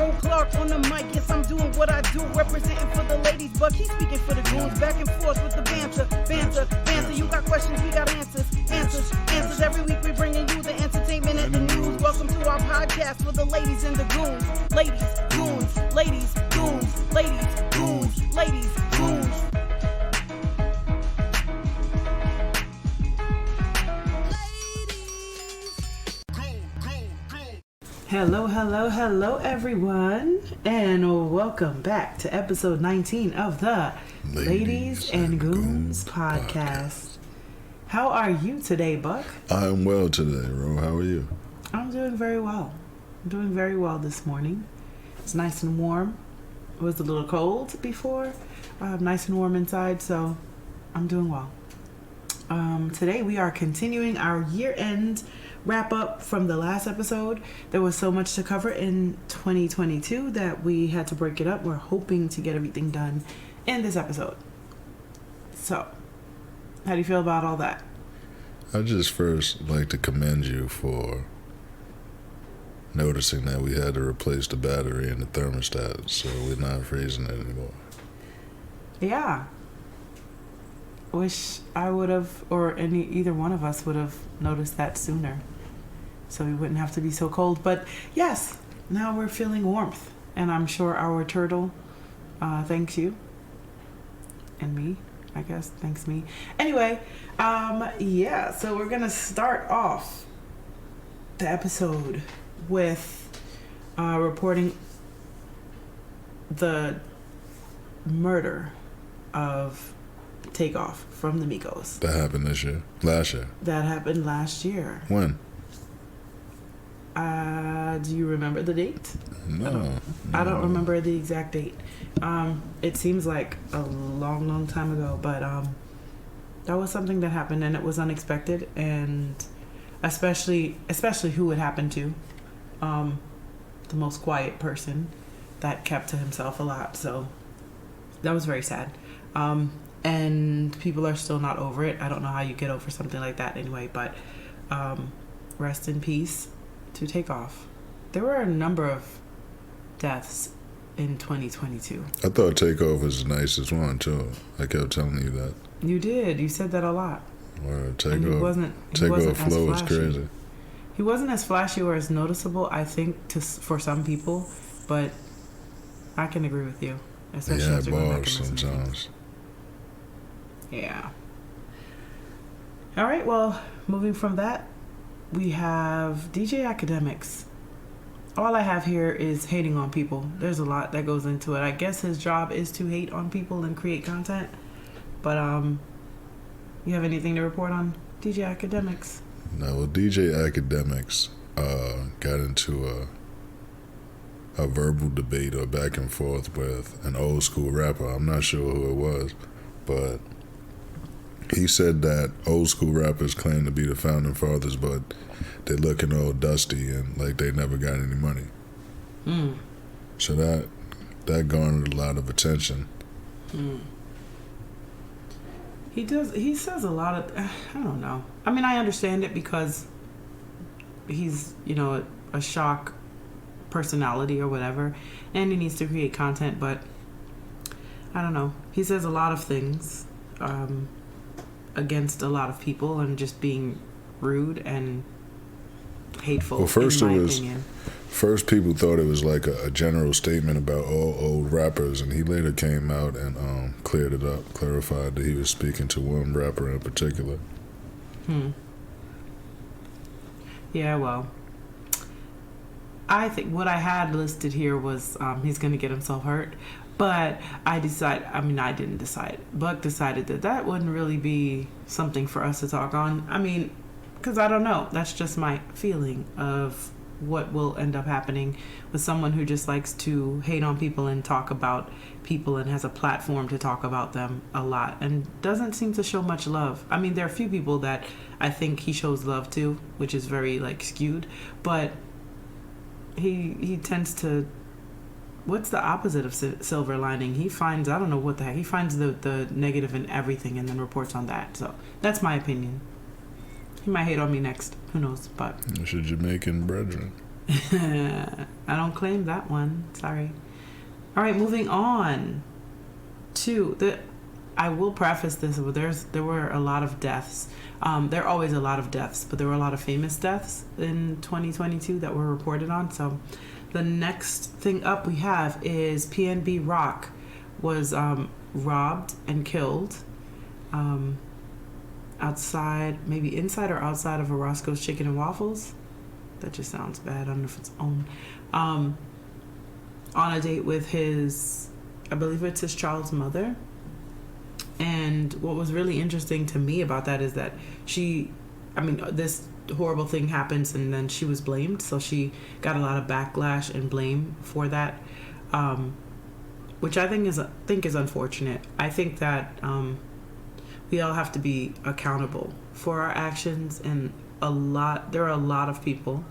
Ron Clark on the mic, yes, I'm doing what I do, representing for the ladies, but he's speaking for the goons. Back and forth with the banter. You got questions, we got answers. Every week we bringing you the entertainment and the news. Welcome to our podcast for the ladies and the goons. Ladies, goons, ladies, goons, ladies, goons, ladies, goons. Hello, everyone, and welcome back to episode 19 of the Ladies and Goons podcast. How are you today, Buck? I'm well today, Ro. How are you? I'm doing very well. This morning. It's nice and warm. It was a little cold before. Nice and warm inside, so I'm doing well. Today we are continuing our year-end wrap-up from the last episode. There was so much to cover in 2022 that we had to break it up. We're hoping to get everything done in this episode. So, how do you feel about all that? I'd just first like to commend you for noticing that we had to replace the battery in the thermostat, so we're not freezing it anymore. Yeah. Wish I would have, or either one of us would have noticed that sooner, so we wouldn't have to be so cold. But yes, now we're feeling warmth, and I'm sure our turtle thanks you, and me, I guess, thanks me. Anyway, so we're gonna start off the episode with reporting the murder of Takeoff from the Migos. That happened last year. That happened last year. When? Do you remember the date? No. I don't remember the exact date. It seems like a long time ago, but that was something that happened, and it was unexpected, and especially who it happened to. The most quiet person that kept to himself a lot. So that was very sad. And people are still not over it. I don't know how you get over something like that anyway, but rest in peace to Takeoff. There were a number of deaths in 2022. I thought Takeoff was the nicest one, too. I kept telling you that. You did. You said that a lot. Well, Takeoff flow is crazy. He wasn't as flashy or as noticeable, I think, for some people, but I can agree with you. Especially yeah, after going back and bars listening. sometimes. Yeah. All right, well, moving from that, we have DJ Academics. All I have here is hating on people. There's a lot that goes into it. I guess his job is to hate on people and create content. But you have anything to report on DJ Academics? No, well, DJ Academics got into a verbal debate or back and forth with an old school rapper. I'm not sure who it was, but he said that old school rappers claim to be the founding fathers, but they're looking all dusty and like they never got any money. So that garnered a lot of attention. He says a lot of, I don't know. I mean, I understand it because he's, a shock personality or whatever, and he needs to create content, but I don't know. He says a lot of things against a lot of people and just being rude and hateful. Well, first in my opinion. First people thought it was like a general statement about all old rappers, and he later came out and cleared it up, clarified that he was speaking to one rapper in particular. Yeah, well, I think what I had listed here was he's going to get himself hurt. But I didn't decide. Buck decided that wouldn't really be something for us to talk on. I mean, because I don't know. That's just my feeling of what will end up happening with someone who just likes to hate on people and talk about people and has a platform to talk about them a lot and doesn't seem to show much love. I mean, there are a few people that I think he shows love to, which is very, skewed. But he tends to... What's the opposite of silver lining? He finds, I don't know what the heck, he finds the negative in everything and then reports on that. So that's my opinion. He might hate on me next. Who knows? But it's your Jamaican brethren. I don't claim that one. Sorry. All right, moving on to the. I will preface this with there were a lot of deaths. There are always a lot of deaths, but there were a lot of famous deaths in 2022 that were reported on. So the next thing up we have is PNB Rock was robbed and killed outside, maybe inside or outside of a Roscoe's Chicken and Waffles. That just sounds bad. I don't know if it's own. On a date with his, I believe it's his child's mother. And what was really interesting to me about that is that this horrible thing happens and then she was blamed. So she got a lot of backlash and blame for that, which I think is unfortunate. I think that we all have to be accountable for our actions, and there are a lot of people,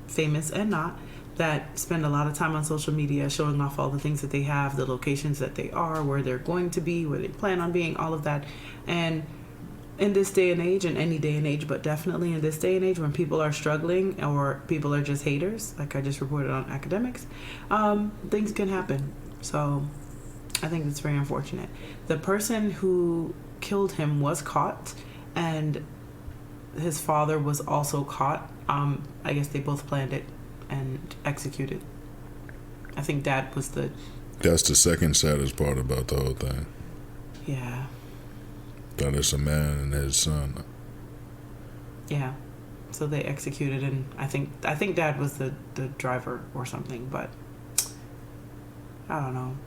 famous and not, that spend a lot of time on social media showing off all the things that they have, the locations that they are, where they're going to be, where they plan on being, all of that. And in this day and age, and any day and age, but definitely in this day and age when people are struggling or people are just haters, like I just reported on academics, things can happen. So I think it's very unfortunate. The person who killed him was caught, and his father was also caught. I guess they both planned it and executed. I think Dad was That's the second saddest part about the whole thing. Yeah. That it's a man and his son. Yeah. So they executed, and I think Dad was the driver or something, but I don't know.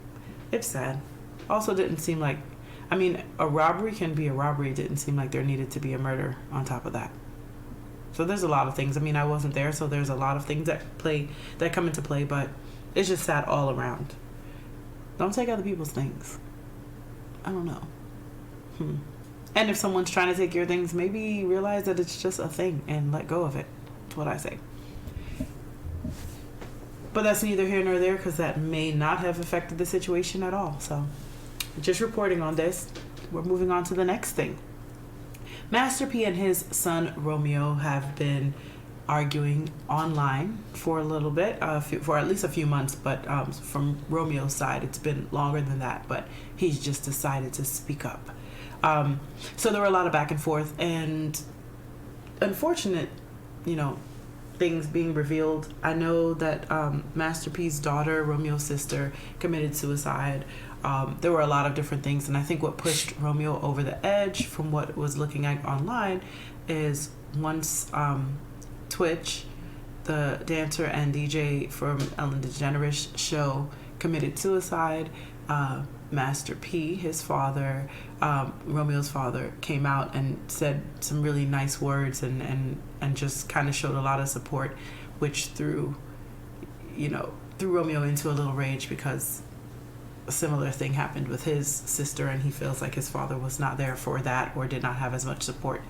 It's sad. Also didn't seem like, a robbery can be a robbery. It didn't seem like there needed to be a murder on top of that. So there's a lot of things. I wasn't there, so there's a lot of things that come into play, but it's just sad all around. Don't take other people's things. I don't know. And if someone's trying to take your things, maybe realize that it's just a thing and let go of it. That's what I say. But that's neither here nor there, because that may not have affected the situation at all. So just reporting on this. We're moving on to the next thing. Master P and his son Romeo have been arguing online for a little bit, for at least a few months, but from Romeo's side it's been longer than that, but he's just decided to speak up. So there were a lot of back and forth and unfortunate, things being revealed. I know that Master P's daughter, Romeo's sister, committed suicide. There were a lot of different things, and I think what pushed Romeo over the edge from what was looking at online is once Twitch, the dancer and DJ from Ellen DeGeneres' show, committed suicide. Master P, his father, Romeo's father, came out and said some really nice words and just kind of showed a lot of support, which threw Romeo into a little rage because a similar thing happened with his sister, and he feels like his father was not there for that or did not have as much support.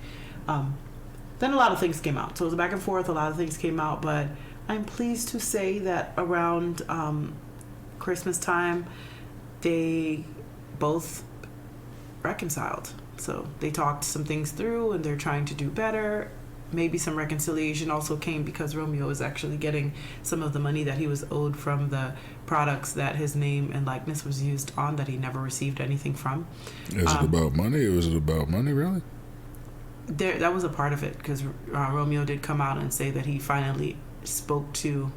Then a lot of things came out. So it was back and forth. A lot of things came out, but I'm pleased to say that around Christmas time, they both reconciled. So they talked some things through, and they're trying to do better. Maybe some reconciliation also came because Romeo is actually getting some of the money that he was owed from the products that his name and likeness was used on that he never received anything from. Is it about money, or is it about money, really? That was a part of it, because Romeo did come out and say that he finally spoke to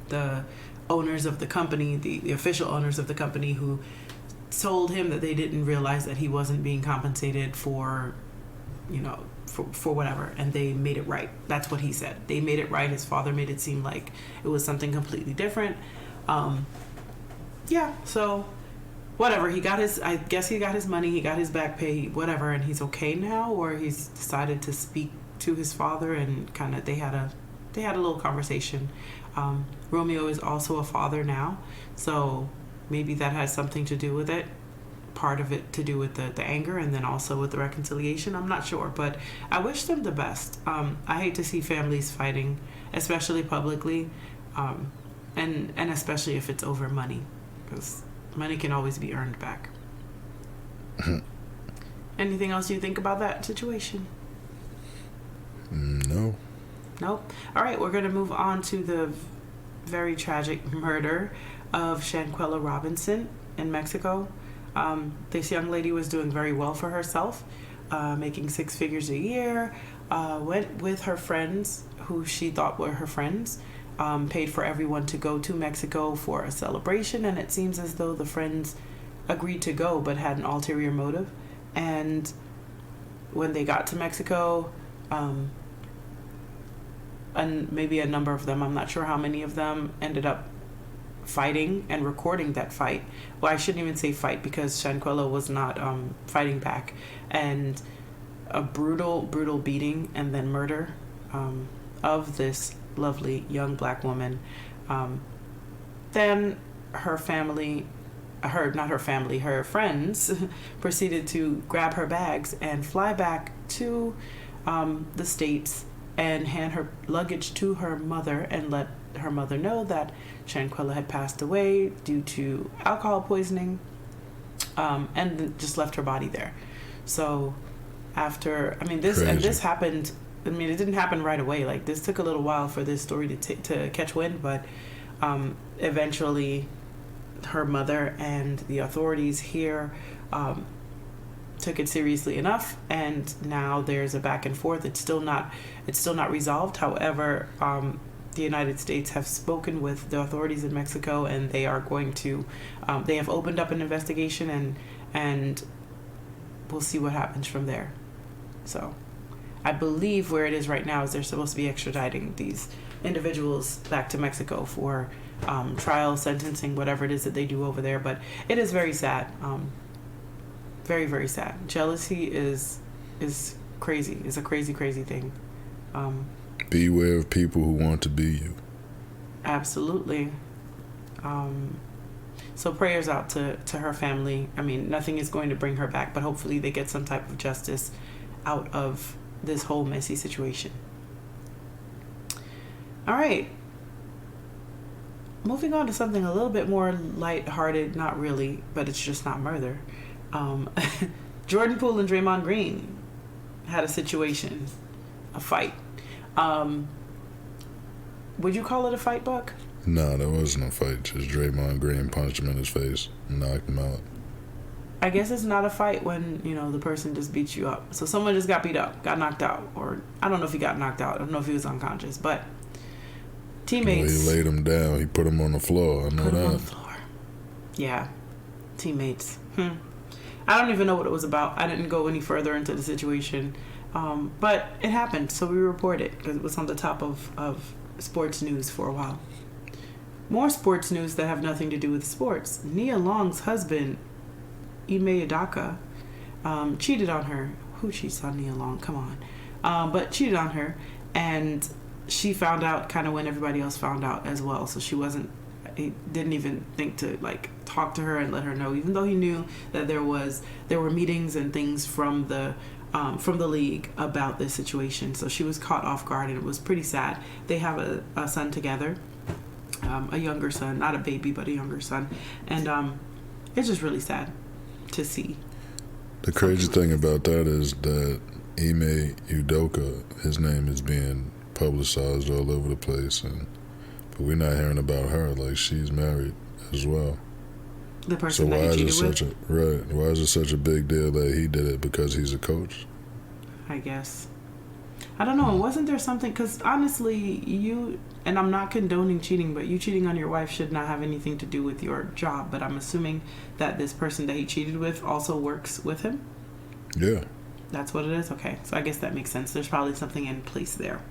the owners of the company, the official owners of the company, who told him that they didn't realize that he wasn't being compensated for whatever, and they made it right. That's what he said. They made it right. His father made it seem like it was something completely different. So whatever, I guess he got his money, he got his back pay, whatever, and he's okay now, or he's decided to speak to his father, and kind of they had a little conversation. Romeo is also a father now, so maybe that has something to do with it. Part of it to do with the anger, and then also with the reconciliation. I'm not sure, but I wish them the best. I hate to see families fighting, especially publicly, and especially if it's over money, because money can always be earned back. Anything else you think about that situation? No. Nope. All right, we're going to move on to the very tragic murder of Shanquella Robinson in Mexico. This young lady was doing very well for herself, making six figures a year, went with her friends, who she thought were her friends, paid for everyone to go to Mexico for a celebration, and it seems as though the friends agreed to go but had an ulterior motive. And when they got to Mexico, and maybe a number of them, I'm not sure how many of them, ended up fighting and recording that fight. Well, I shouldn't even say fight, because Shanquella was not fighting back. And a brutal beating and then murder of this lovely young black woman. Then her family, her friends proceeded to grab her bags and fly back to the States and hand her luggage to her mother and let her mother know that Shanquella had passed away due to alcohol poisoning, and just left her body there. So after, this happened, it didn't happen right away. Like, this took a little while for this story to catch wind, but eventually her mother and the authorities here took it seriously enough, and now there's a back and forth. It's still not resolved. However, the United States have spoken with the authorities in Mexico, and they are going to they have opened up an investigation, and we'll see what happens from there. So I believe where it is right now is they're supposed to be extraditing these individuals back to Mexico for trial, sentencing, whatever it is that they do over there. But it is very sad. Very, very sad. Jealousy is crazy. It's a crazy thing. Beware of people who want to be you. Absolutely. So prayers out to her family. Nothing is going to bring her back, but hopefully they get some type of justice out of this whole messy situation. All right. Moving on to something a little bit more lighthearted, not really, but it's just not murder. Jordan Poole and Draymond Green had a situation, a fight. Would you call it a fight, Buck? No, that wasn't a fight. Just Draymond Green punched him in his face and knocked him out. I guess it's not a fight when, the person just beats you up. So someone just got beat up, got knocked out, or I don't know if he got knocked out. I don't know if he was unconscious, but teammates. Well, he laid him down. He put him on the floor. I know put that. Him on the floor. Yeah, teammates. I don't even know what it was about. I didn't go any further into the situation, but it happened, so we report it because it was on the top of sports news for a while. More sports news that have nothing to do with sports. Nia Long's husband, Ime Udoka, cheated on her. Who cheats on Nia Long? Come on. But cheated on her, and she found out kind of when everybody else found out as well. So he didn't even think to talk to her and let her know, even though he knew that there were meetings and things from the league about this situation. So she was caught off guard, and it was pretty sad. They have a son together, a younger son, not a baby, but a younger son, and it's just really sad to see. The crazy thing about that is that Ime Udoka, his name is being publicized all over the place, but we're not hearing about her. Like, she's married as well. The person that he cheated with? Why is it such a big deal that he did it because he's a coach? I guess. I don't know. Wasn't there something? Because honestly, and I'm not condoning cheating, but you cheating on your wife should not have anything to do with your job. But I'm assuming that this person that he cheated with also works with him? Yeah. That's what it is? Okay. So I guess that makes sense. There's probably something in place there.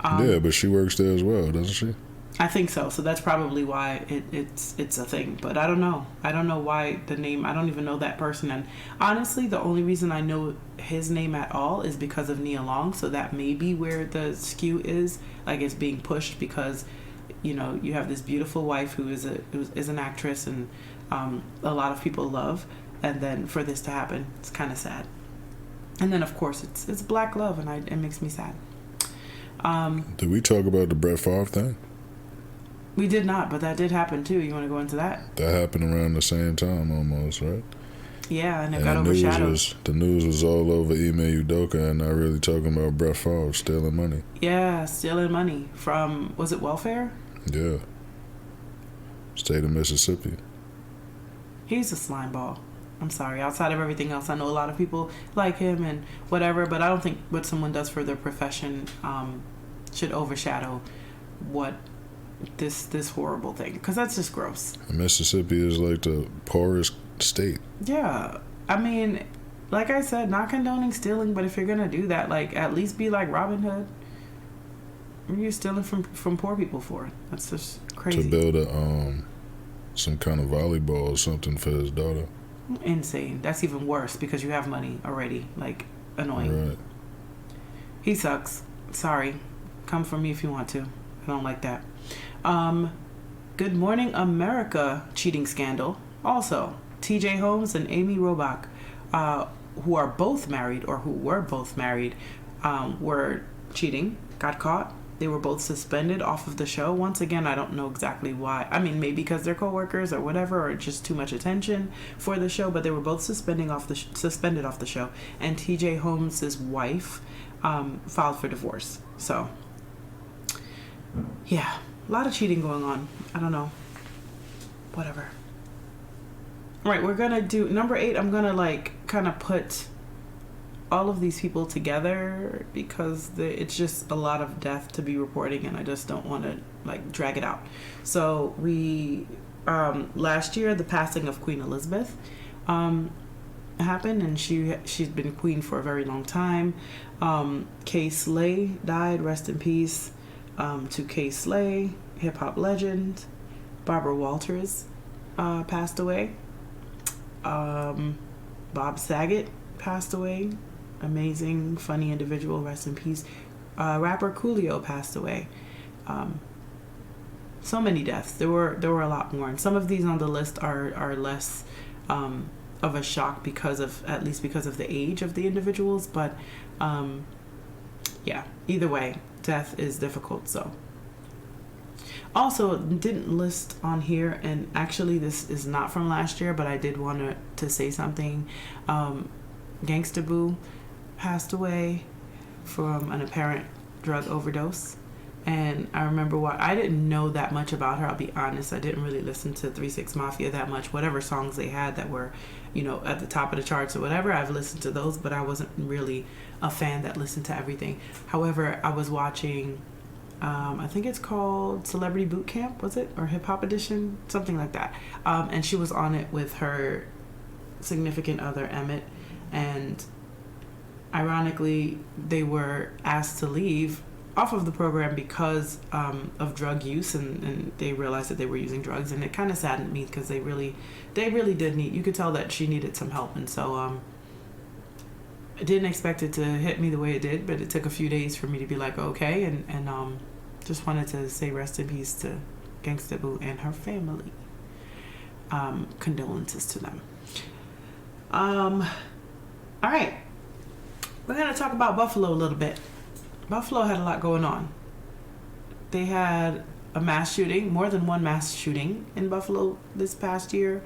Yeah, but she works there as well, doesn't she? I think so. So that's probably why it's a thing. But I don't know. I don't know why the name. I don't even know that person. And honestly, the only reason I know his name at all is because of Nia Long. So that may be where the skew is. Like, it's being pushed because, you have this beautiful wife who is an actress and a lot of people love. And then for this to happen, it's kind of sad. And then, of course, it's black love, and it makes me sad. Did we talk about the Brett Favre thing? We did not, but that did happen too. You want to go into that? That happened around the same time almost, right? Yeah, and it And got overshadowed. the news was all over Ime Udoka and not really talking about Brett Favre stealing money. Yeah, stealing money from, was it welfare? Yeah. State of Mississippi. He's a slime ball. I'm sorry. Outside of everything else, I know a lot of people like him and whatever, but I don't think what someone does for their profession should overshadow what this horrible thing, because that's just gross. Mississippi is like the poorest state. Yeah, I mean, like I said, not condoning stealing, but if you're gonna do that, like at least be like Robin Hood. What are you stealing from poor people for? That's just crazy. To build some kind of volleyball or something for his daughter. Insane. That's even worse because you have money already. Like, annoying. Right. He sucks. Sorry. Come for me if you want to. I don't like that. Good Morning America cheating scandal. Also, TJ Holmes and Amy Robach, who are both married or who were both married, were cheating, got caught. They were both suspended off of the show. Once again, I don't know exactly why. I mean, maybe because they're co-workers or whatever, or just too much attention for the show, but they were both suspended off the show. And TJ Holmes' wife filed for divorce. So, yeah, a lot of cheating going on. I don't know. Whatever. All right, we're going to do number 8. I'm going to kind of put all of these people together because it's just a lot of death to be reporting, and I just don't want to drag it out. So we last year the passing of Queen Elizabeth happened, and she's been queen for a very long time. Kay Slay died, rest in peace to Kay Slay, hip hop legend. Barbara Walters passed away. Bob Saget passed away. Amazing, funny individual, rest in peace. Rapper Coolio passed away. So many deaths. There were a lot more, and some of these on the list are less of a shock because of the age of the individuals. But yeah, either way, death is difficult. So also didn't list on here, and actually this is not from last year, but I did want to say something. Gangsta Boo passed away from an apparent drug overdose, and I remember I didn't know that much about her. I'll be honest, I didn't really listen to 3 6 Mafia that much. Whatever songs they had that were, at the top of the charts or whatever, I've listened to those, but I wasn't really a fan that listened to everything. However, I was watching, I think it's called Celebrity Boot Camp, was it? Or Hip Hop Edition? Something like that. And she was on it with her significant other, Emmett, and ironically, they were asked to leave off of the program because of drug use, and they realized that they were using drugs, and it kind of saddened me because they really did need. You could tell that she needed some help, and so I didn't expect it to hit me the way it did, but it took a few days for me to be like, okay, and just wanted to say rest in peace to Gangsta Boo and her family. Condolences to them. All right. We're going to talk about Buffalo a little bit. Buffalo had a lot going on. They had a mass shooting, more than one mass shooting in Buffalo this past year.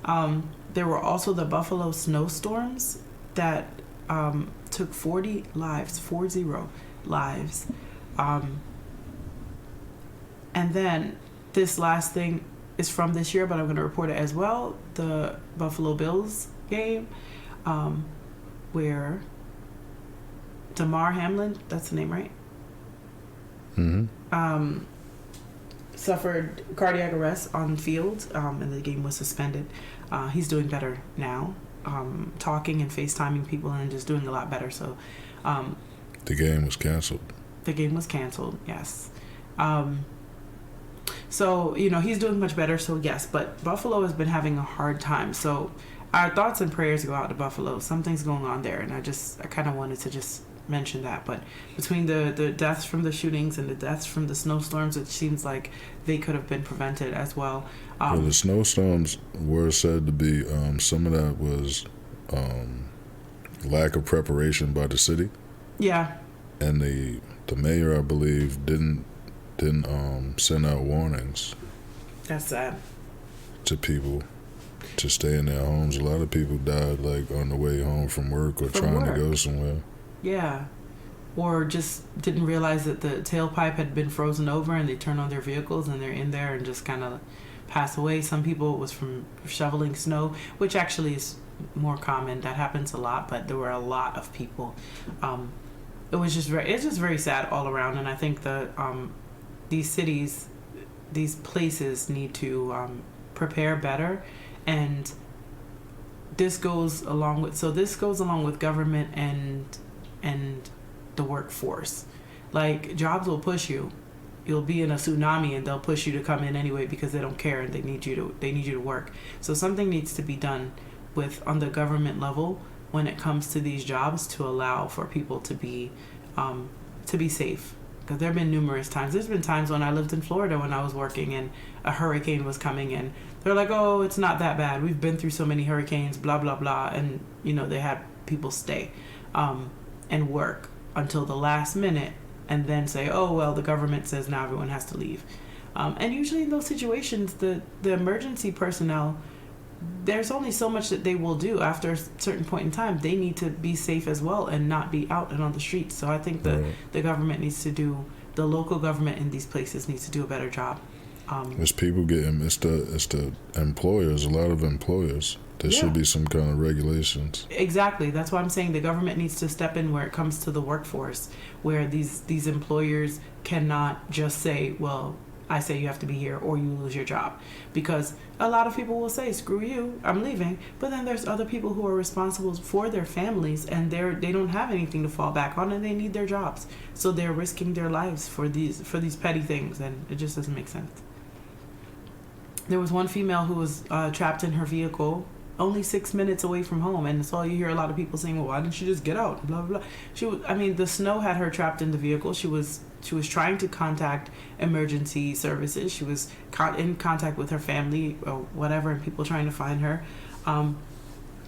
There were also the Buffalo snowstorms that took 40 lives. And then this last thing is from this year, but I'm going to report it as well. The Buffalo Bills game, where Damar Hamlin, that's the name, right? Mm-hmm. Suffered cardiac arrest on field, and the game was suspended. He's doing better now, talking and FaceTiming people and just doing a lot better. So, the game was canceled. The game was canceled, yes. So, he's doing much better, so yes. But Buffalo has been having a hard time. So, our thoughts and prayers go out to Buffalo. Something's going on there, and I kind of wanted to just mention that. But between the deaths from the shootings and the deaths from the snowstorms, it seems like they could have been prevented as well. Well, the snowstorms were said to be, some of that was lack of preparation by the city. Yeah. And the mayor, I believe, didn't send out warnings. That's sad. To people. to stay in their homes. A lot of people died like on the way home from work or trying to go somewhere. Yeah. Or just didn't realize that the tailpipe had been frozen over and they turn on their vehicles and they're in there and just kind of pass away. Some people it was from shoveling snow, which actually is more common. That happens a lot, but there were a lot of people. It's just very sad all around, and I think that these cities, these places need to prepare better, and this goes along with government and the workforce. Like, jobs will push you. You'll be in a tsunami and they'll push you to come in anyway because they don't care and they need you to work. So something needs to be done on the government level when it comes to these jobs to allow for people to be safe. Because there have been numerous times. There's been times when I lived in Florida when I was working and a hurricane was coming in. They're like, oh, it's not that bad. We've been through so many hurricanes, blah, blah, blah. And, they had people stay and work until the last minute and then say, oh, well, the government says now everyone has to leave. And usually in those situations, the emergency personnel, there's only so much that they will do after a certain point in time. They need to be safe as well and not be out and on the streets. So I think the government the local government in these places needs to do a better job. It's the employers, a lot of employers. There should be some kind of regulations. Exactly. That's why I'm saying the government needs to step in where it comes to the workforce, where these employers cannot just say, well, I say you have to be here or you lose your job. Because a lot of people will say, screw you, I'm leaving. But then there's other people who are responsible for their families and they don't have anything to fall back on and they need their jobs. So they're risking their lives for these petty things, and it just doesn't make sense. There was one female who was trapped in her vehicle only 6 minutes away from home, and so you hear a lot of people saying, well, why didn't she just get out, blah blah blah. The snow had her trapped in the vehicle. She was trying to contact emergency services. She was in contact with her family or whatever, and people trying to find her.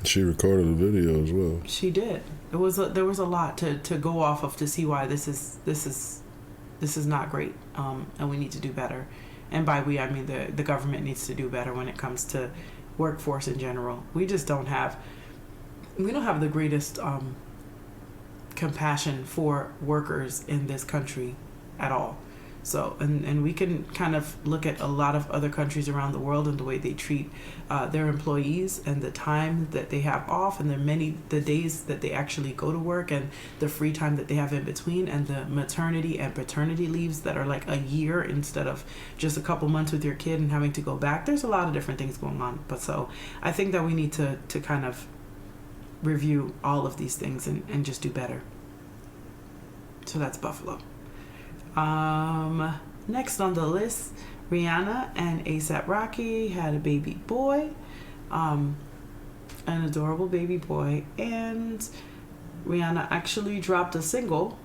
She recorded a video as well. She did. There was a lot to go off of to see why this is not great, and we need to do better. And by we, I mean the government needs to do better when it comes to workforce in general. We don't have the greatest compassion for workers in this country at all. So and we can kind of look at a lot of other countries around the world and the way they treat their employees and the time that they have off and the days that they actually go to work and the free time that they have in between and the maternity and paternity leaves that are like a year instead of just a couple months with your kid and having to go back. There's a lot of different things going on. But so I think that we need to kind of review all of these things and just do better. So that's Buffalo. Next on the list, Rihanna and A$AP Rocky had a baby boy, an adorable baby boy, and Rihanna actually dropped a single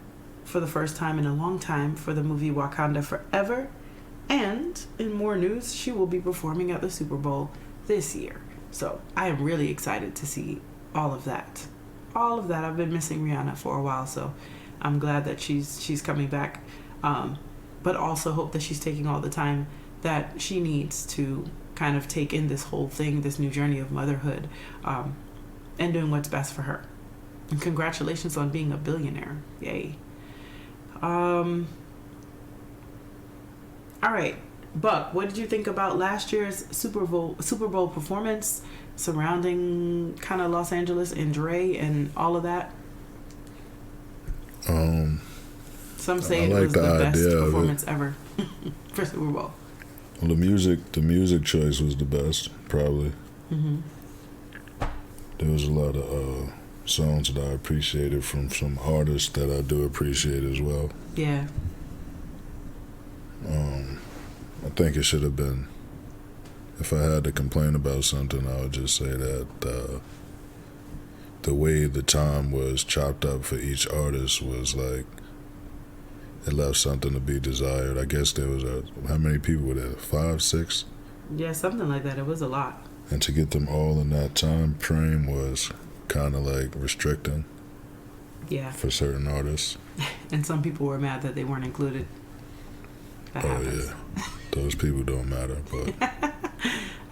for the first time in a long time for the movie Wakanda Forever, and in more news, she will be performing at the Super Bowl this year. So I am really excited to see all of that. I've been missing Rihanna for a while, so I'm glad that she's coming back. But also hope that she's taking all the time that she needs to kind of take in this whole thing, this new journey of motherhood, and doing what's best for her. And congratulations on being a billionaire. Yay. All right. Buck, what did you think about last year's Super Bowl performance surrounding kind of Los Angeles and Dre and all of that? Some say it was the best performance ever for Super Bowl. Well, the music choice was the best, probably. Mm-hmm. There was a lot of songs that I appreciated from some artists that I do appreciate as well. Yeah. I think it should have been, if I had to complain about something, I would just say that the way the time was chopped up for each artist was like, it left something to be desired. I guess there was how many people were there? 5, 6? Yeah, something like that. It was a lot. And to get them all in that time frame was kind of like restricting. Yeah. For certain artists. And some people were mad that they weren't included. That happens. Yeah. Those people don't matter, but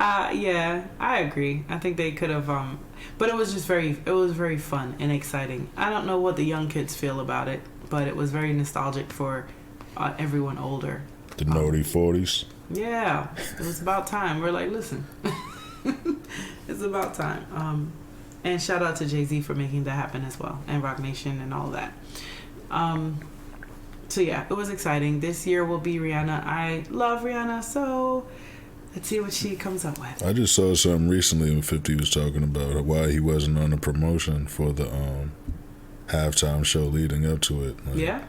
Yeah, I agree. I think they could have, but it was very fun and exciting. I don't know what the young kids feel about it, but it was very nostalgic for everyone older. The naughty 40s. Yeah, it was about time. We're like, listen, it's about time. And shout out to Jay-Z for making that happen as well, and Rock Nation and all of that. So yeah, it was exciting. This year will be Rihanna. I love Rihanna, so let's see what she comes up with. I just saw something recently when 50 was talking about why he wasn't on the promotion for the halftime show leading up to it. Like, Yeah?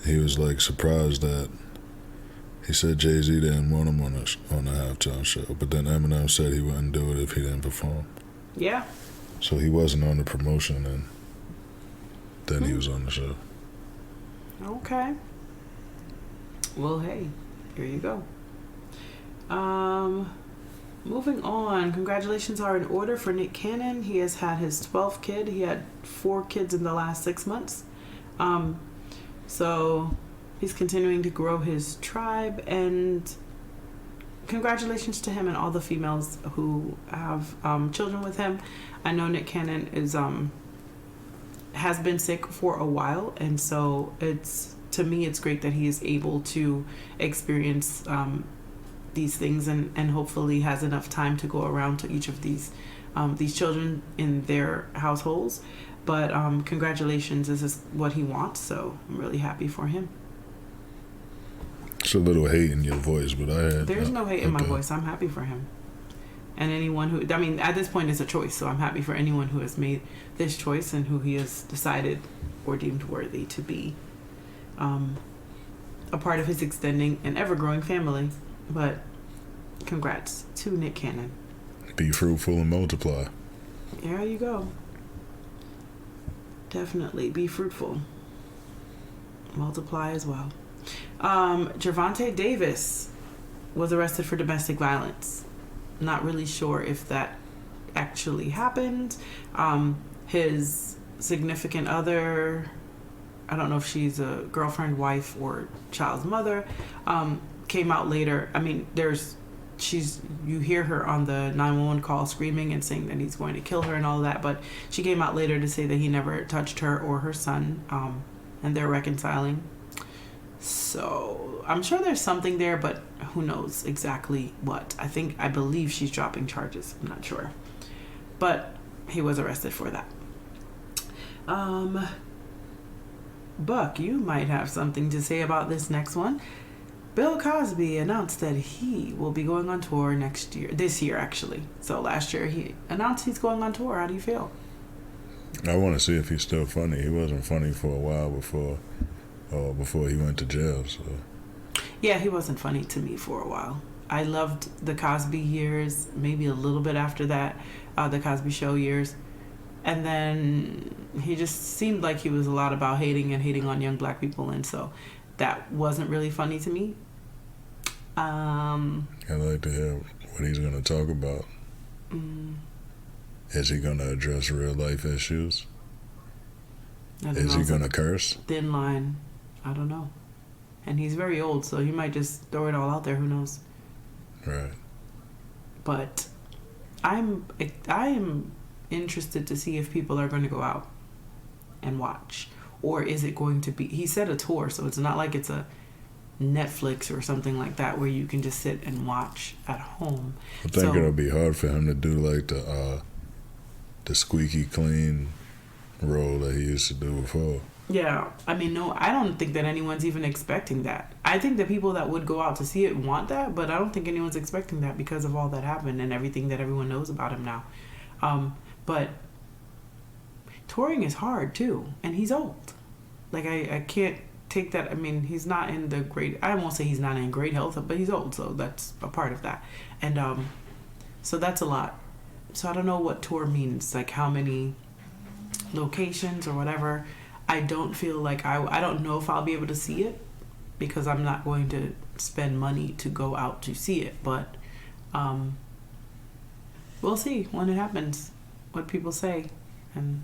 he was like surprised that he said Jay-Z didn't want him on the halftime show, but then Eminem said he wouldn't do it if he didn't perform. Yeah. So he wasn't on the promotion, and then he was on the show. Okay. Well, hey, here you go. Moving on. Congratulations are in order for Nick Cannon. He has had his 12th kid. He had 4 kids in the last 6 months. So he's continuing to grow his tribe, and congratulations to him and all the females who have children with him. I know Nick Cannon is has been sick for a while, and so to me it's great that he is able to experience these things and hopefully has enough time to go around to each of these children in their households. But congratulations, this is what he wants, so I'm really happy for him. It's a little hate in your voice, but There's no hate in my voice. I'm happy for him. And anyone who, I mean, at this point it's a choice, so I'm happy for anyone who has made this choice and who he has decided or deemed worthy to be a part of his extending and ever-growing family. But congrats to Nick Cannon. Be fruitful and multiply. There you go. Definitely be fruitful. Multiply as well. Gervonta Davis was arrested for domestic violence. Not really sure if that actually happened. His significant other, I don't know if she's a girlfriend, wife, or child's mother, came out later. I mean, you hear her on the 911 call screaming and saying that he's going to kill her and all that, but she came out later to say that he never touched her or her son, and they're reconciling. So I'm sure there's something there, but who knows exactly what. I believe she's dropping charges. I'm not sure. But he was arrested for that. Buck, you might have something to say about this next one. Bill Cosby announced that he will be going on tour this year actually. So last year he announced he's going on tour. How do you feel? I want to see if he's still funny. He wasn't funny for a while before he went to jail. So yeah, he wasn't funny to me for a while. I loved the Cosby years, maybe a little bit after that, the Cosby Show years. And then he just seemed like he was a lot about hating on young black people, and so that wasn't really funny to me. I'd like to hear what he's going to talk about. Is he going to address real life issues? Is he going to curse? Thin line. I don't know. And he's very old, so he might just throw it all out there. Who knows? Right. But I am interested to see if people are going to go out and watch. Or is it going to be... He said a tour, so it's not like it's a Netflix or something like that where you can just sit and watch at home. I think it'll be hard for him to do like the squeaky clean role that he used to do before. Yeah, I mean, no, I don't think that anyone's even expecting that. I think the people that would go out to see it want that, but I don't think anyone's expecting that because of all that happened and everything that everyone knows about him now. But touring is hard too, and he's old. Like, I can't take that. I mean, he's not in the great... I won't say he's not in great health, but he's old, so that's a part of that. And so that's a lot. So I don't know what tour means, like how many locations or whatever. I don't feel like I don't know if I'll be able to see it because I'm not going to spend money to go out to see it. But we'll see when it happens, what people say. And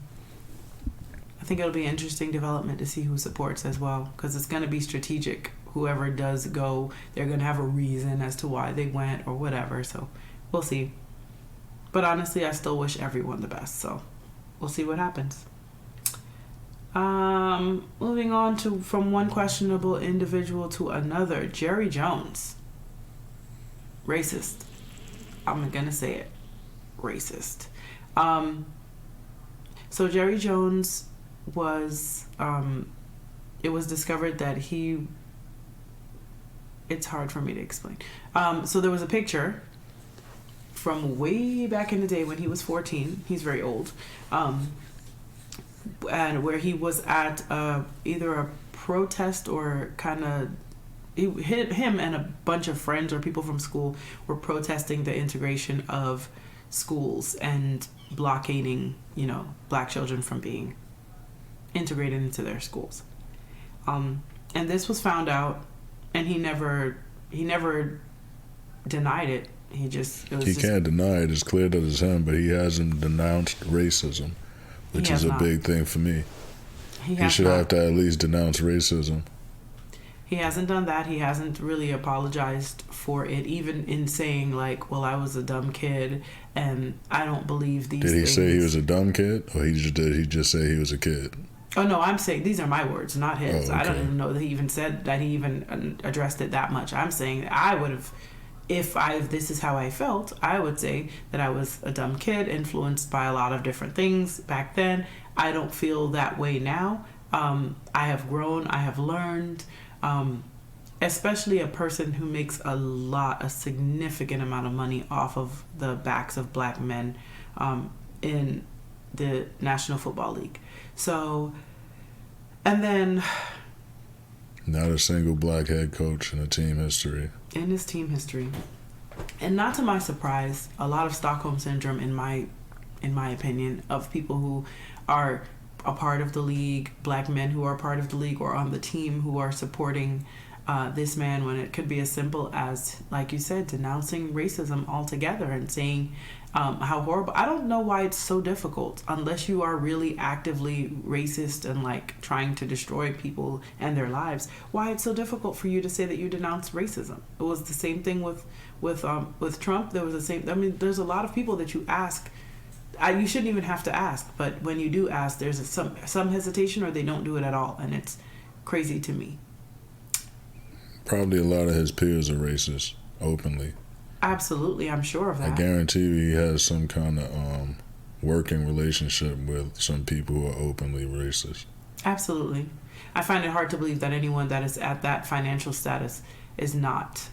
I think it'll be an interesting development to see who supports as well, because it's going to be strategic. Whoever does go, they're going to have a reason as to why they went or whatever. So we'll see. But honestly, I still wish everyone the best. So we'll see what happens. Moving on to from one questionable individual to another. Jerry Jones. Racist. I'm gonna say it. Racist. So Jerry Jones was, it was discovered that it's hard for me to explain. So there was a picture from way back in the day when he was 14. He's very old. And where he was at either a protest or him and a bunch of friends or people from school were protesting the integration of schools and blockading, black children from being integrated into their schools. And this was found out, and he never denied it. He can't deny it. It's clear that it's him, but he hasn't denounced racism, which is a big thing for me. He should have to at least denounce racism. He hasn't done that. He hasn't really apologized for it, even in saying like, well, I was a dumb kid and I don't believe these things. Did he say he was a dumb kid, or did he just say he was a kid? Oh, no, I'm saying these are my words, not his. Oh, okay. I don't even know that he even said that he even addressed it that much. I'm saying I would have, if this is how I felt, I would say that I was a dumb kid influenced by a lot of different things back then. I don't feel that way now. I have grown. I have learned. Especially a person who makes a significant amount of money off of the backs of black men in the National Football League. So, and then... Not a single black head coach in team history. In his team history. And not to my surprise, a lot of Stockholm Syndrome, in my opinion, of people who are a part of the league, black men who are part of the league or on the team who are supporting this man, when it could be as simple as, like you said, denouncing racism altogether and saying how horrible. I don't know why it's so difficult unless you are really actively racist and like trying to destroy people and their lives. Why it's so difficult for you to say that you denounce racism? It was the same thing with Trump. There was the same. I mean, there's a lot of people that you ask. You shouldn't even have to ask, but when you do ask, there's some hesitation, or they don't do it at all, and it's crazy to me. Probably a lot of his peers are racist, openly. Absolutely, I'm sure of that. I guarantee you he has some kind of working relationship with some people who are openly racist. Absolutely. I find it hard to believe that anyone that is at that financial status is not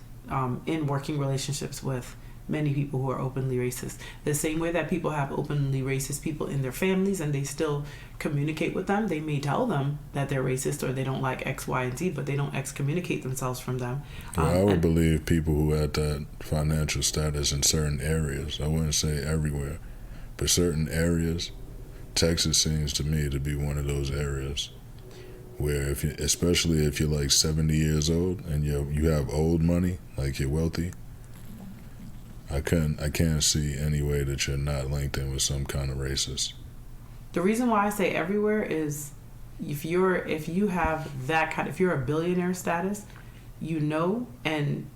in working relationships with many people who are openly racist. The same way that people have openly racist people in their families and they still communicate with them. They may tell them that they're racist or they don't like X, Y, and Z, but they don't excommunicate themselves from them. Well, I would believe people who had that financial status in certain areas, I wouldn't say everywhere, but certain areas, Texas seems to me to be one of those areas where, especially if you're like 70 years old and you have old money, like you're wealthy, I can't see any way that you're not linked in with some kind of racist. The reason why I say everywhere is if you're a billionaire status, and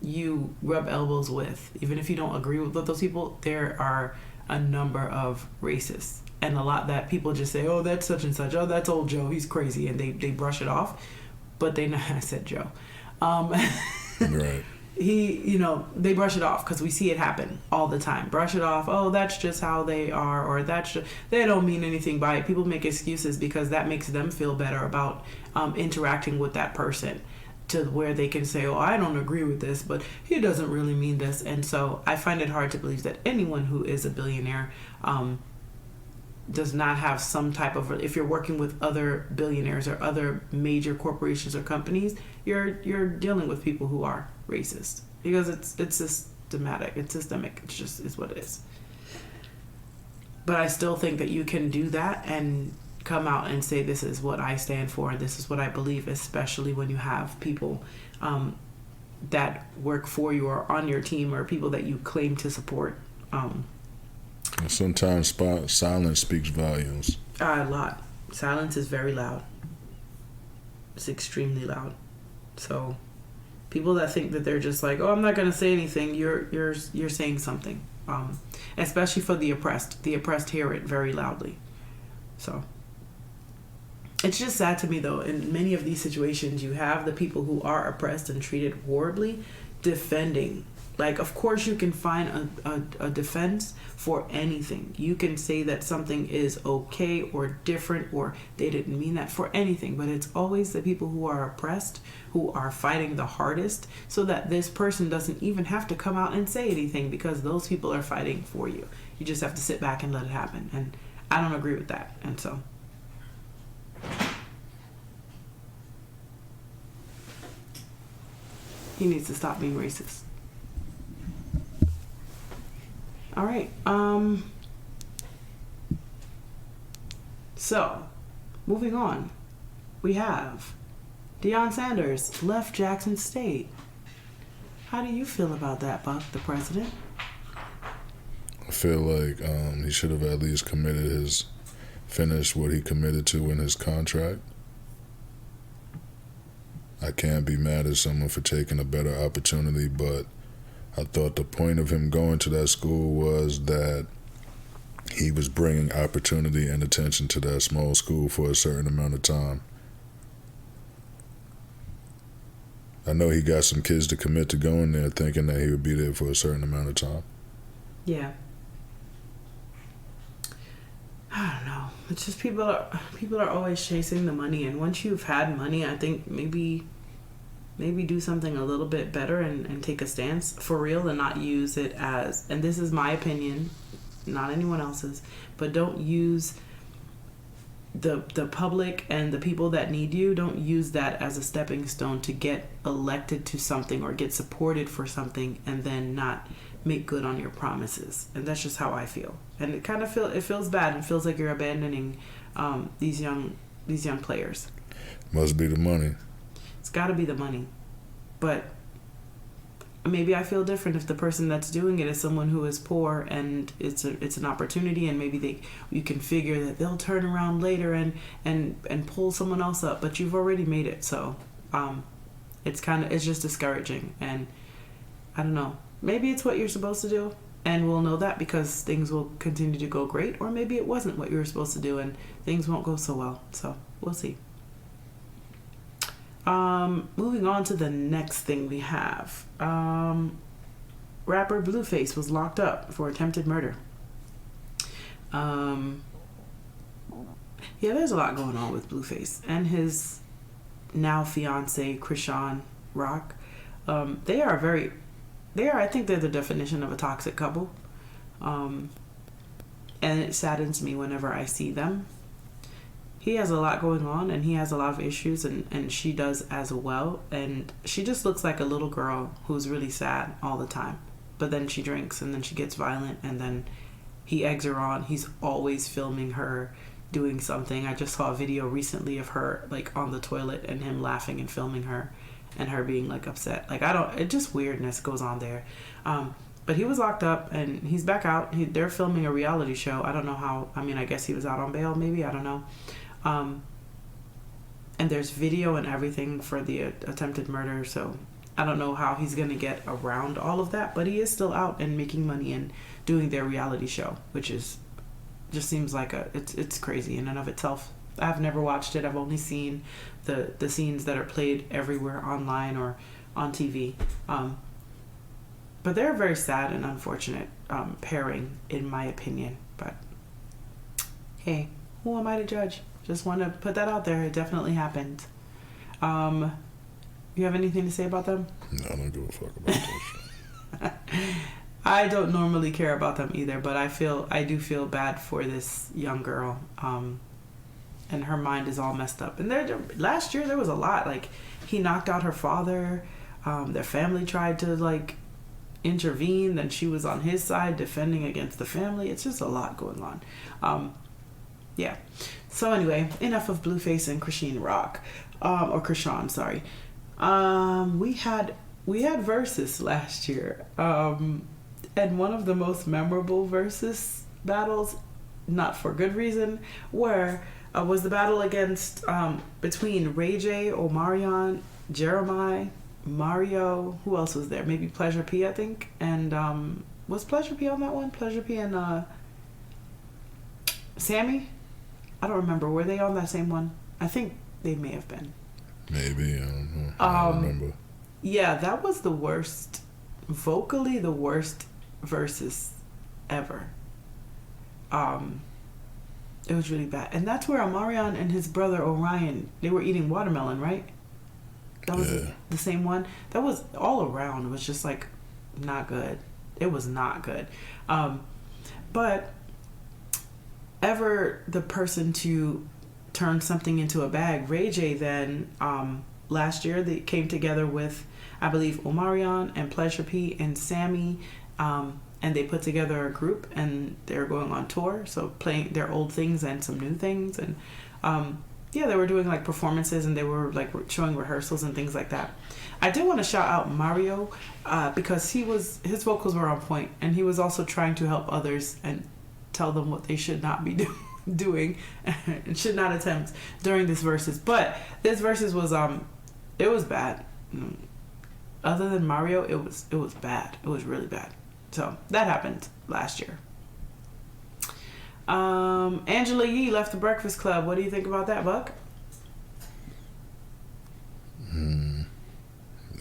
you rub elbows with, even if you don't agree with those people, there are a number of racists. And a lot that people just say, oh, that's such and such. Oh, that's old Joe. He's crazy. And they brush it off. But I said Joe. Right. They brush it off because we see it happen all the time. Brush it off. Oh, that's just how they are, or they don't mean anything by it. People make excuses because that makes them feel better about interacting with that person, to where they can say, oh, I don't agree with this, but he doesn't really mean this. And so I find it hard to believe that anyone who is a billionaire does not have some type of, if you're working with other billionaires or other major corporations or companies, you're dealing with people who are racist, because it's systematic. It's systemic. It's just is what it is. But I still think that you can do that and come out and say, this is what I stand for and this is what I believe, especially when you have people that work for you or on your team, or people that you claim to support. Sometimes silence speaks volumes. A lot. Silence is very loud. It's extremely loud. So People that think that they're just like, oh, I'm not gonna say anything. You're saying something. Especially for the oppressed. The oppressed hear it very loudly. So it's just sad to me, though. In many of these situations, you have the people who are oppressed and treated horribly defending. Like, of course, you can find a defense for anything. You can say that something is okay or different or they didn't mean that for anything. But it's always the people who are oppressed who are fighting the hardest so that this person doesn't even have to come out and say anything because those people are fighting for you. You just have to sit back and let it happen. And I don't agree with that. And so... he needs to stop being racist. All right. So, moving on. We have Deion Sanders left Jackson State. How do you feel about that, Buck, the president? I feel like he should have at least finished what he committed to in his contract. I can't be mad at someone for taking a better opportunity, but I thought the point of him going to that school was that he was bringing opportunity and attention to that small school for a certain amount of time. I know he got some kids to commit to going there thinking that he would be there for a certain amount of time. Yeah. I don't know. It's just people are always chasing the money, and once you've had money, I think maybe do something a little bit better and take a stance for real and not use it as, and this is my opinion, not anyone else's, but don't use the public and the people that need you, don't use that as a stepping stone to get elected to something or get supported for something and then not make good on your promises. And that's just how I feel. And it kind of feels bad. It feels like you're abandoning these young players. Must be the money. It's got to be the money. But maybe I feel different if the person that's doing it is someone who is poor and it's an opportunity, and maybe you can figure that they'll turn around later and pull someone else up, but you've already made it. So it's just discouraging, and I don't know. Maybe it's what you're supposed to do, and we'll know that because things will continue to go great, or maybe it wasn't what you were supposed to do and things won't go so well. So we'll see. Moving on to the next thing we have. Rapper Blueface was locked up for attempted murder. Yeah, there's a lot going on with Blueface and his now fiance Krishan Rock. I think they're the definition of a toxic couple. And it saddens me whenever I see them. He has a lot going on and he has a lot of issues, and she does as well. And she just looks like a little girl who's really sad all the time. But then she drinks and then she gets violent and then he eggs her on. He's always filming her doing something. I just saw a video recently of her like on the toilet and him laughing and filming her and her being like upset. Like it just weirdness goes on there. But he was locked up and he's back out. They're filming a reality show. I don't know how. I mean, I guess he was out on bail maybe. I don't know. And there's video and everything for the attempted murder. So I don't know how he's going to get around all of that. But he is still out and making money and doing their reality show, which is just seems like it's crazy in and of itself. I've never watched it. I've only seen the scenes that are played everywhere online or on TV. But they're a very sad and unfortunate pairing, in my opinion. But hey, who am I to judge? Just want to put that out there. It definitely happened. You have anything to say about them? No, I don't give a fuck about that shit. I don't normally care about them either, but I do feel bad for this young girl. And her mind is all messed up. And last year there was a lot. Like, he knocked out her father. Their family tried to like intervene. Then she was on his side defending against the family. It's just a lot going on. Yeah. So anyway, enough of Blueface and Krishan Rock, or Krishan, sorry. We had versus last year, and one of the most memorable versus battles, not for good reason, was the battle against between Ray J, Omarion, Jeremiah, Mario. Who else was there? Maybe Pleasure P, I think. And was Pleasure P on that one? Pleasure P and Sammy? I don't remember. Were they on that same one? I think they may have been. Maybe. I don't know. I don't remember. Yeah, that was the worst. Vocally, the worst versus ever. It was really bad. And that's where Omarion and his brother Orion, they were eating watermelon, right? That was the same one. That was all around. It was just like not good. It was not good. But ever the person to turn something into a bag, Ray J then last year they came together with, I believe, Omarion and Pleasure P and Sammy, and they put together a group and they're going on tour, so playing their old things and some new things, and they were doing like performances and they were like showing rehearsals and things like that. I did want to shout out Mario because his vocals were on point, and he was also trying to help others and tell them what they should not be doing and should not attempt during this verses. But this verses was it was bad. Other than Mario, it was bad. It was really bad. So that happened last year. Angela Yee left the Breakfast Club. What do you think about that, Buck? I'm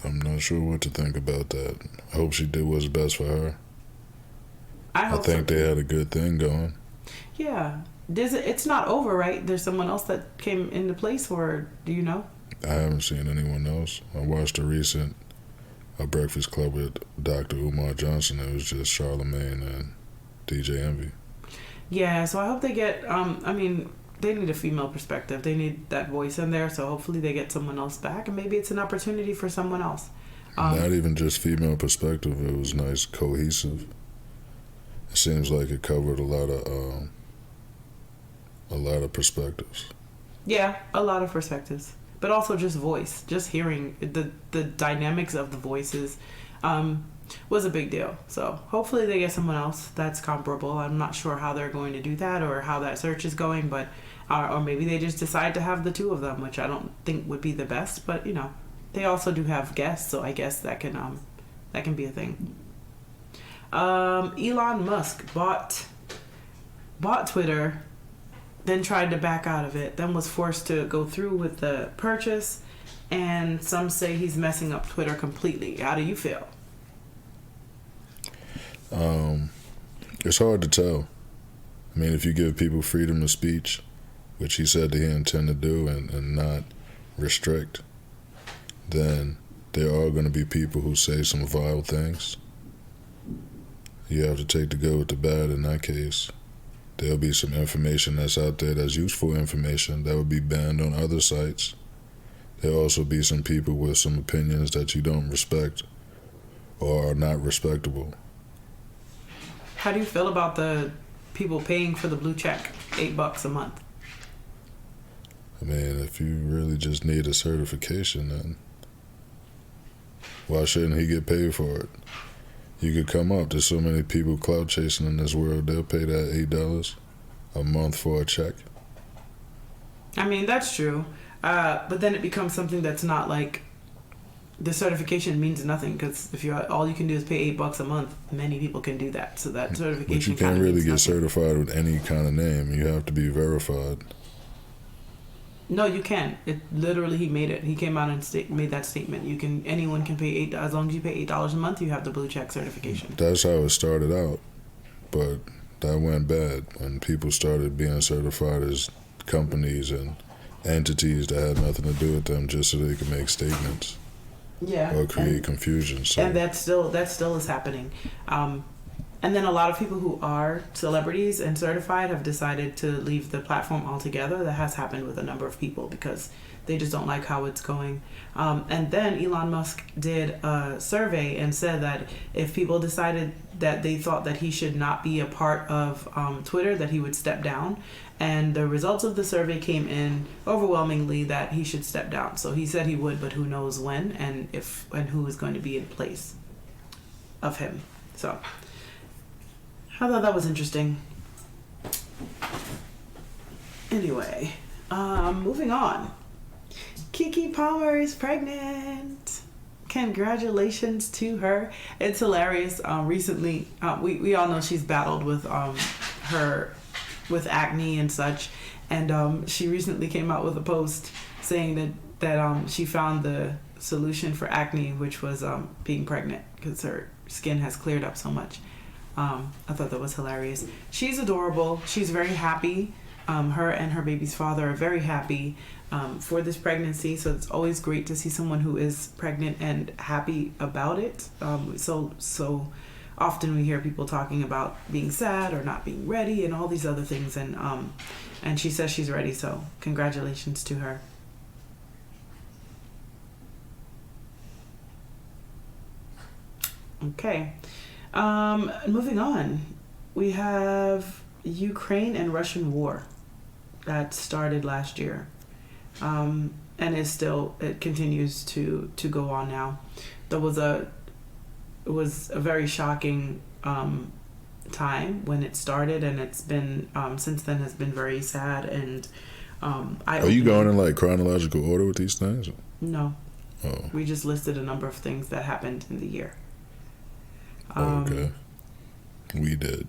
not sure what to think about that. I hope she did what's best for her. I think they had a good thing going. Yeah. It's not over, right? There's someone else that came into place for her. Do you know? I haven't seen anyone else. I watched a recent Breakfast Club with Dr. Umar Johnson. It was just Charlamagne and DJ Envy. Yeah, so I hope they get, they need a female perspective. They need that voice in there, so hopefully they get someone else back, and maybe it's an opportunity for someone else. Not even just female perspective. It was nice, cohesive. It seems like it covered a lot of perspectives. Yeah, a lot of perspectives. But also just voice, just hearing the dynamics of the voices was a big deal. So hopefully they get someone else that's comparable. I'm not sure how they're going to do that or how that search is going, but or maybe they just decide to have the two of them, which I don't think would be the best. But they also do have guests, so I guess that can be a thing. Elon Musk bought Twitter, then tried to back out of it, then was forced to go through with the purchase, and some say he's messing up Twitter completely. How do you feel? It's hard to tell. I mean, if you give people freedom of speech, which he said that he intended to do, and not restrict, then there are going to be people who say some vile things. You have to take the good with the bad in that case. There'll be some information that's out there that's useful information that would be banned on other sites. There'll also be some people with some opinions that you don't respect or are not respectable. How do you feel about the people paying for the blue check, $8 a month? I mean, if you really just need a certification, then why shouldn't he get paid for it? You could come up. There's so many people clout chasing in this world. They'll pay that $8 a month for a check. I mean, that's true. But then it becomes something that's not like the certification means nothing, because if all you can do is pay $8 a month, many people can do that. So that certification. But you can't really get certified with any kind of name. You have to be verified. No, you can. It literally, he made it. He came out and made that statement. Anyone can pay $8 as long as you pay $8 a month. You have the blue check certification. That's how it started out, but that went bad when people started being certified as companies and entities that had nothing to do with them, just so they could make statements. Yeah. Or create confusion. So. And that still is happening. And then a lot of people who are celebrities and certified have decided to leave the platform altogether. That has happened with a number of people because they just don't like how it's going. And then Elon Musk did a survey and said that if people decided that they thought that he should not be a part of Twitter, that he would step down. And the results of the survey came in overwhelmingly that he should step down. So he said he would, but who knows when and who is going to be in place of him. So I thought that was interesting. Anyway, moving on. Keke Palmer is pregnant. congratulations to her. It's hilarious. Recently, we all know she's battled with her with acne and such, and she recently came out with a post saying that she found the solution for acne, which was being pregnant, because her skin has cleared up so much. I thought that was hilarious. She's adorable. She's very happy. Her and her baby's father are very happy for this pregnancy. So it's always great to see someone who is pregnant and happy about it. So often we hear people talking about being sad or not being ready and all these other things. And she says she's ready. So congratulations to her. Okay. Moving on. We have Ukraine and Russian war that started last year. And it continues to go on now. It was a very shocking time when it started, and it's been since then has been very sad. And are you going in like chronological order with these things? No. Oh. We just listed a number of things that happened in the year. Okay. We did.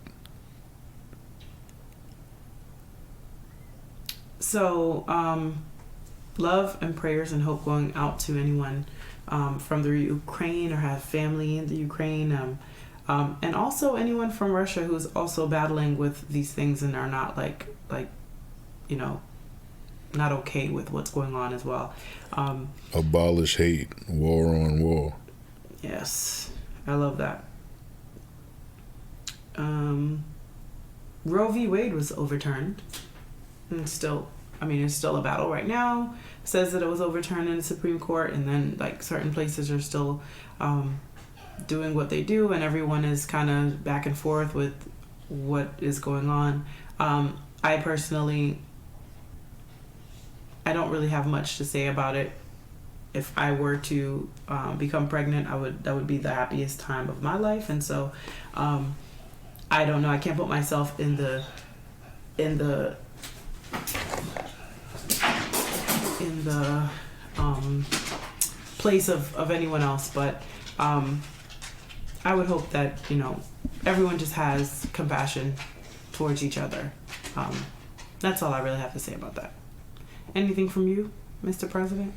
So, love and prayers and hope going out to anyone from the Ukraine or have family in the Ukraine, and also anyone from Russia who's also battling with these things and are not not okay with what's going on as well. Abolish hate, war on war. Yes, I love that. Roe v. Wade was overturned. And it's still a battle right now. Says that it was overturned in the Supreme Court, and then like certain places are still doing what they do, and everyone is kind of back and forth with what is going on. I personally, I don't really have much to say about it. If I were to become pregnant, that would be the happiest time of my life, and so I don't know. I can't put myself in the place of anyone else, but I would hope that everyone just has compassion towards each other. That's all I really have to say about that. Anything from you, Mr. President?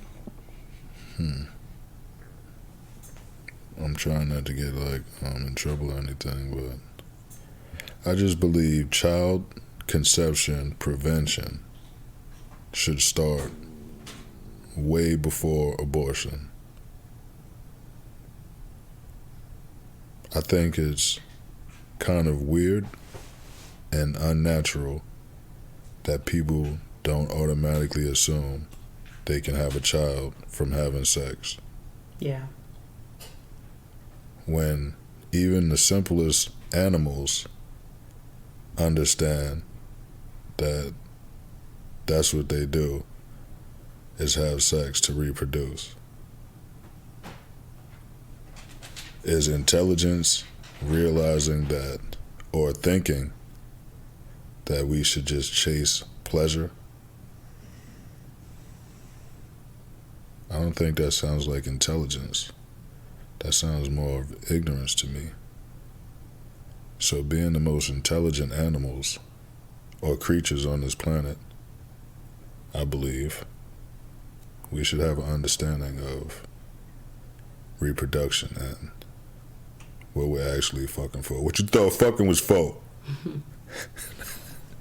I'm trying not to get in trouble or anything, but I just believe child conception prevention should start way before abortion. I think it's kind of weird and unnatural that people don't automatically assume they can have a child from having sex. Yeah. When even the simplest animals understand that that's what they do, is have sex to reproduce. Is intelligence realizing that, or thinking that we should just chase pleasure? I don't think that sounds like intelligence. That sounds more of ignorance to me. So being the most intelligent animals or creatures on this planet, I believe we should have an understanding of reproduction and what we're actually fucking for. What you thought fucking was for?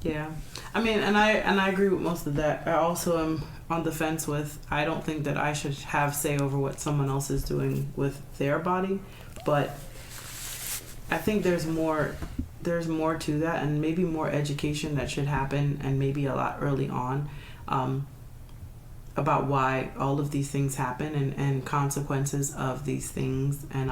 Yeah. I mean, and I agree with most of that. I also am on the fence with, I don't think that I should have say over what someone else is doing with their body, but I think there's more to that, and maybe more education that should happen, and maybe a lot early on, about why all of these things happen and consequences of these things, and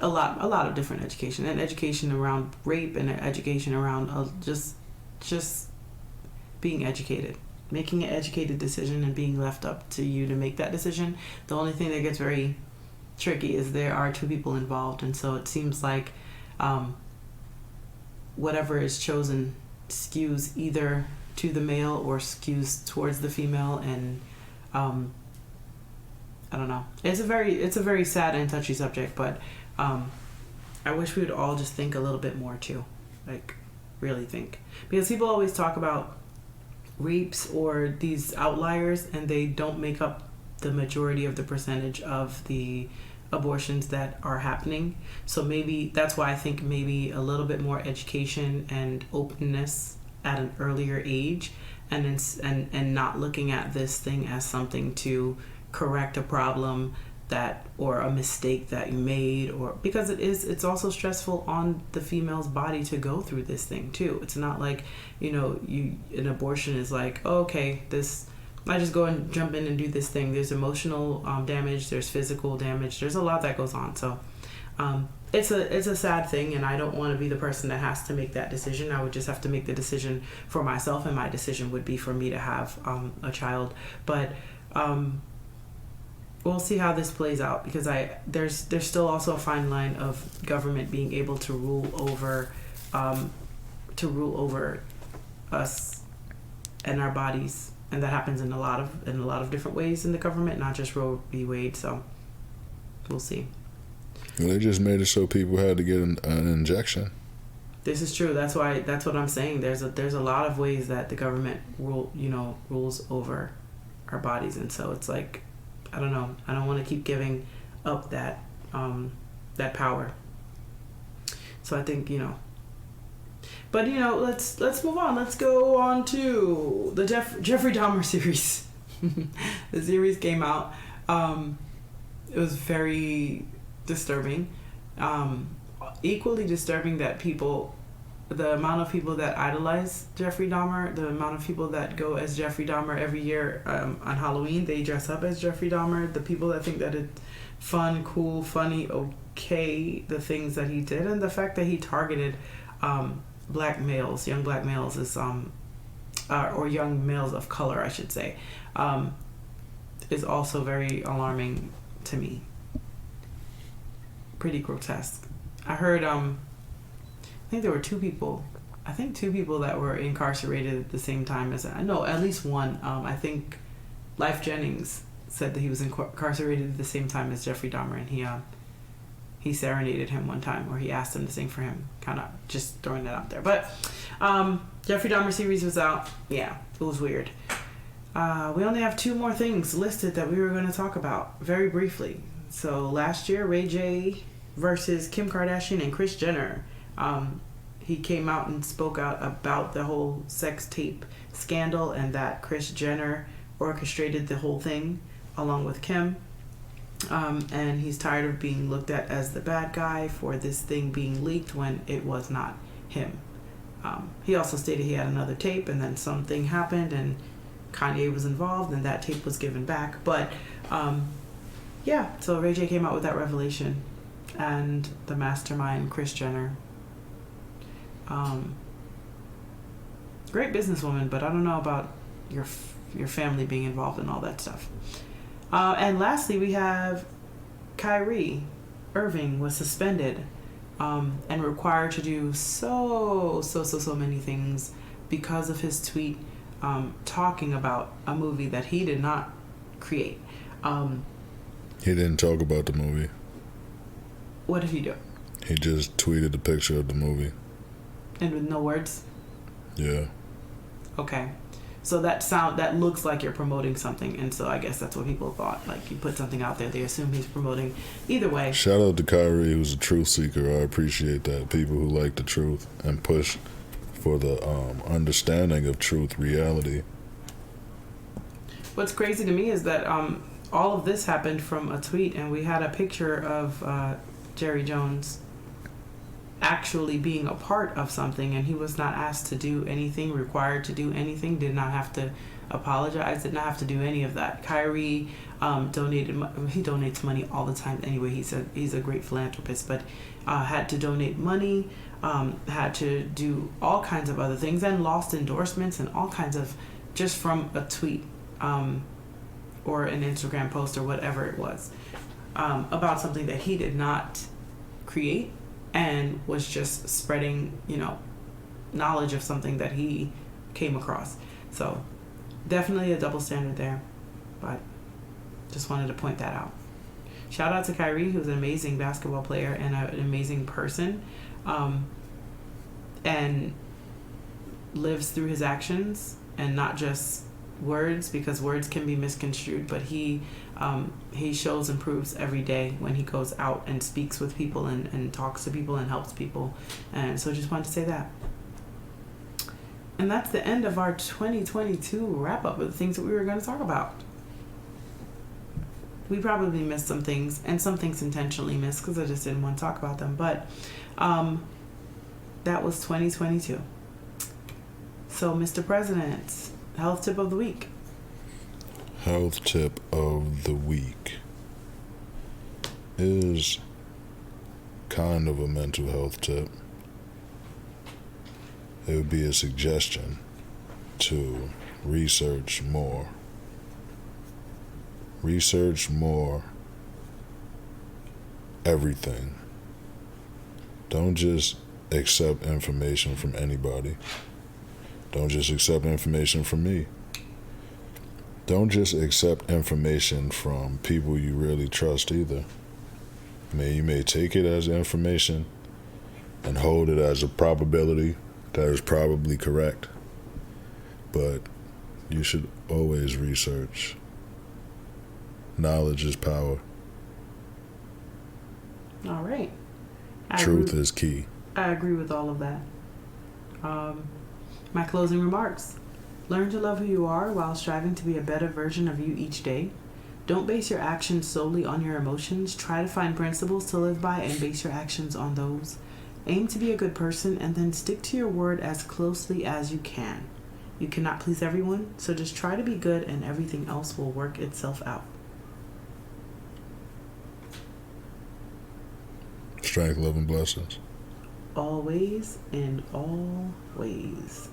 a lot of different education, and education around rape, and education around just being educated, making an educated decision, and being left up to you to make that decision. The only thing that gets very tricky is there are two people involved, and so it seems like whatever is chosen skews either to the male or skews towards the female, and I don't know. It's a very sad and touchy subject, but I wish we would all just think a little bit more too, like really think, because people always talk about rapes or these outliers, and they don't make up the majority of the percentage of the abortions that are happening. So maybe that's why I think maybe a little bit more education and openness at an earlier age, and not looking at this thing as something to correct a problem that, or a mistake that you made, or because it's also stressful on the female's body to go through this thing too. It's not like, an abortion is like, oh, okay, this, I just go and jump in and do this thing. There's emotional damage, there's physical damage, there's a lot that goes on. So it's a sad thing, and I don't want to be the person that has to make that decision. I would just have to make the decision for myself, and my decision would be for me to have a child. But we'll see how this plays out, because there's still also a fine line of government being able to rule over us and our bodies, and that happens in a lot of different ways in the government, not just Roe v. Wade. So we'll see. Well, they just made it so people had to get an injection. This is true. That's what I'm saying. There's a lot of ways that the government rules over our bodies, and so it's like, I don't know. I don't want to keep giving up that power. So I think, but let's move on. Let's go on to the Jeffrey Dahmer series. The series came out. It was very disturbing. Equally disturbing that the amount of people that idolize Jeffrey Dahmer, the amount of people that go as Jeffrey Dahmer every year on Halloween, they dress up as Jeffrey Dahmer. The people that think that it's fun, cool, funny, okay, the things that he did, and the fact that he targeted black males, young black males, or young males of color, I should say, is also very alarming to me. Pretty grotesque. I heard I think there were two people that were incarcerated at the same time as, no, at least one. I think Life Jennings said that he was incarcerated at the same time as Jeffrey Dahmer, and he serenaded him one time, or he asked him to sing for him, kind of just throwing that out there. But Jeffrey Dahmer series was out. Yeah, it was weird. We only have two more things listed that we were going to talk about very briefly. So last year, Ray J versus Kim Kardashian and Kris Jenner. He came out and spoke out about the whole sex tape scandal, and that Kris Jenner orchestrated the whole thing along with Kim. And he's tired of being looked at as the bad guy for this thing being leaked when it was not him. He also stated he had another tape, and then something happened and Kanye was involved, and that tape was given back. But yeah, so Ray J came out with that revelation, and the mastermind, Kris Jenner. Great businesswoman, but I don't know about your family being involved in all that stuff. And lastly, we have Kyrie Irving was suspended and required to do so many things because of his tweet talking about a movie that he did not create. He didn't talk about the movie. What did he do? He just tweeted a picture of the movie. And with no words? Yeah. Okay. So that looks like you're promoting something, and so I guess that's what people thought. Like, you put something out there, they assume he's promoting. Either way. Shout out to Kyrie, who's a truth seeker. I appreciate that. People who like the truth and push for the understanding of truth, reality. What's crazy to me is that all of this happened from a tweet, and we had a picture of Jerry Jones actually being a part of something, and he was not asked to do anything, required to do anything, did not have to apologize, did not have to do any of that. Kyrie donated, he donates money all the time anyway. He's a great philanthropist, but had to donate money, had to do all kinds of other things, and lost endorsements and all kinds of, just from a tweet or an Instagram post or whatever it was, about something that he did not create, and was just spreading, knowledge of something that he came across. So definitely a double standard there, but Just wanted to point that out. Shout out to Kyrie, who's an amazing basketball player and an amazing person, and lives through his actions and not just words, because words can be misconstrued. But he shows and proves every day when he goes out and speaks with people and talks to people and helps people. And so just wanted to say that. And that's the end of our 2022 wrap up of the things that we were going to talk about. We probably missed some things, and some things intentionally missed because I just didn't want to talk about them. But that was 2022. So, Mr. President, health tip of the week. Health tip of the week is kind of a mental health tip. It would be a suggestion to research more. Research more everything. Don't just accept information from anybody. Don't just accept information from me. Don't just accept information from people you really trust either. You may take it as information and hold it as a probability that is probably correct. But you should always research. Knowledge is power. All right. Truth is key. I agree with all of that. My closing remarks. Learn to love who you are while striving to be a better version of you each day. Don't base your actions solely on your emotions. Try to find principles to live by and base your actions on those. Aim to be a good person and then stick to your word as closely as you can. You cannot please everyone, so just try to be good and everything else will work itself out. Strength, love, and blessings. Always and always.